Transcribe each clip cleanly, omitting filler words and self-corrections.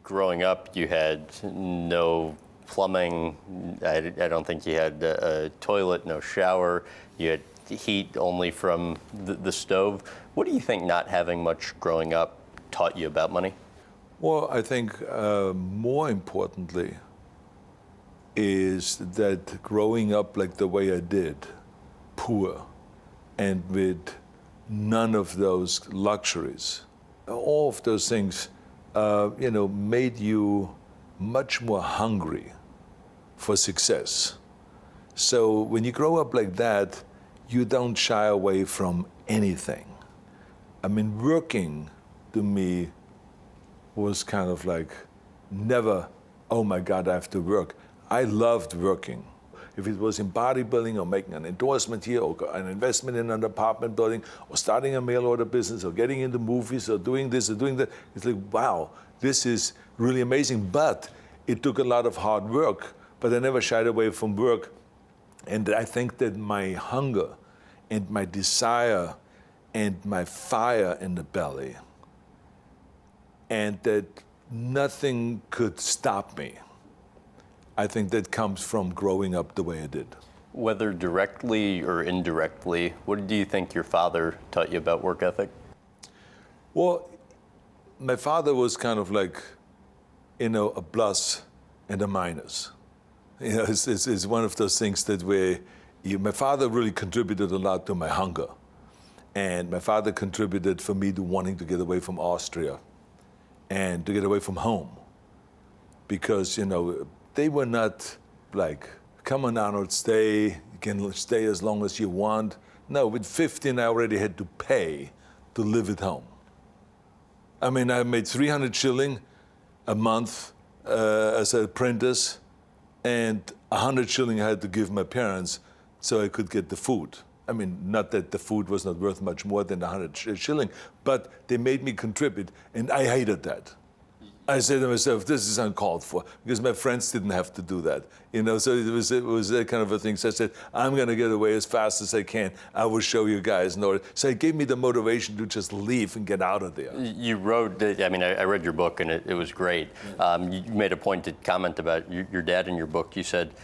growing up, you had no plumbing. I don't think you had a toilet, no shower. You had heat only from the stove. What do you think not having much growing up taught you about money? Well, I think more importantly is that growing up like the way I did, poor, and with none of those luxuries, all of those things, made you much more hungry for success. So when you grow up like that, you don't shy away from anything. I mean, working to me was kind of like never, oh my God, I have to work. I loved working. If it was in bodybuilding or making an endorsement here or an investment in an apartment building or starting a mail order business or getting into movies or doing this or doing that, it's like, wow, this is really amazing. But it took a lot of hard work, but I never shied away from work. And I think that my hunger and my desire and my fire in the belly, and that nothing could stop me, I think that comes from growing up the way I did. Whether directly or indirectly, what do you think your father taught you about work ethic? Well, my father was kind of like, a plus and a minus. It's one of those things that my father really contributed a lot to my hunger. And my father contributed for me to wanting to get away from Austria and to get away from home. Because, they were not like, come on, Arnold, stay. You can stay as long as you want. No, with 15, I already had to pay to live at home. I mean, I made 300 shilling a month as an apprentice, and 100 shilling I had to give my parents so I could get the food. I mean, not that the food was not worth much more than 100 shilling, but they made me contribute, and I hated that. I said to myself, this is uncalled for, because my friends didn't have to do that. So it was that kind of a thing. So I said, I'm going to get away as fast as I can. I will show you guys. So it gave me the motivation to just leave and get out of there. You wrote, I read your book, and it was great. You made a pointed comment about your dad in your book. You said,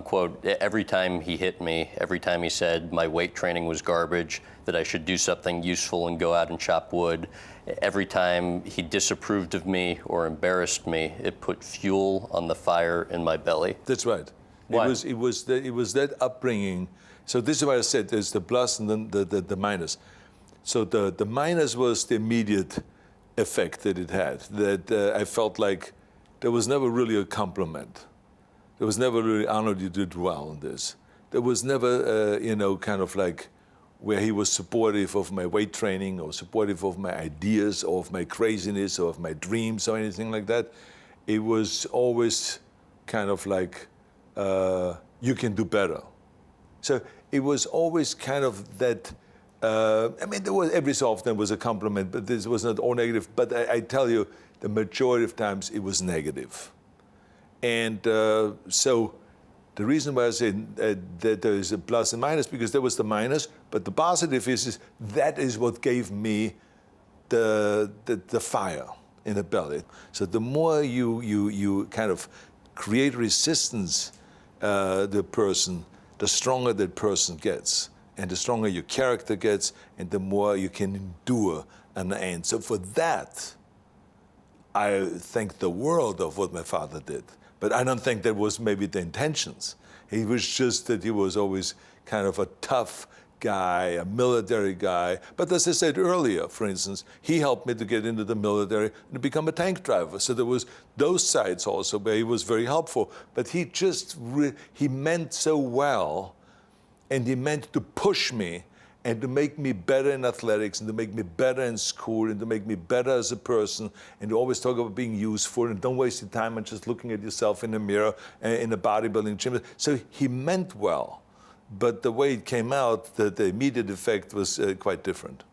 quote, every time he hit me, every time he said my weight training was garbage, that I should do something useful and go out and chop wood, every time he disapproved of me or embarrassed me, it put fuel on the fire in my belly. That's right. Why? It was that upbringing. So this is why I said there's the plus and then the minus. So the minus was the immediate effect that it had, that I felt like there was never really a compliment. There was never really, Arnold, you did well in this. There was never, kind of like where he was supportive of my weight training or supportive of my ideas or of my craziness or of my dreams or anything like that. It was always kind of like, you can do better. So it was always kind of that, there was every so often was a compliment, but this was not all negative. But I tell you, the majority of times it was negative. And so the reason why I say that there is a plus and minus, because there was the minus, but the positive is that is what gave me the fire in the belly. So the more you kind of create resistance, the person, the stronger that person gets, and the stronger your character gets, and the more you can endure an end. So for that, I thank the world of what my father did. But I don't think that was maybe the intentions. It was just that he was always kind of a tough guy, a military guy. But as I said earlier, for instance, he helped me to get into the military and to become a tank driver. So there was those sides also where he was very helpful. But he just, he meant so well, and he meant to push me and to make me better in athletics, and to make me better in school, and to make me better as a person, and to always talk about being useful, and don't waste your time on just looking at yourself in the mirror in a bodybuilding gym. So he meant well, but the way it came out, the immediate effect was quite different.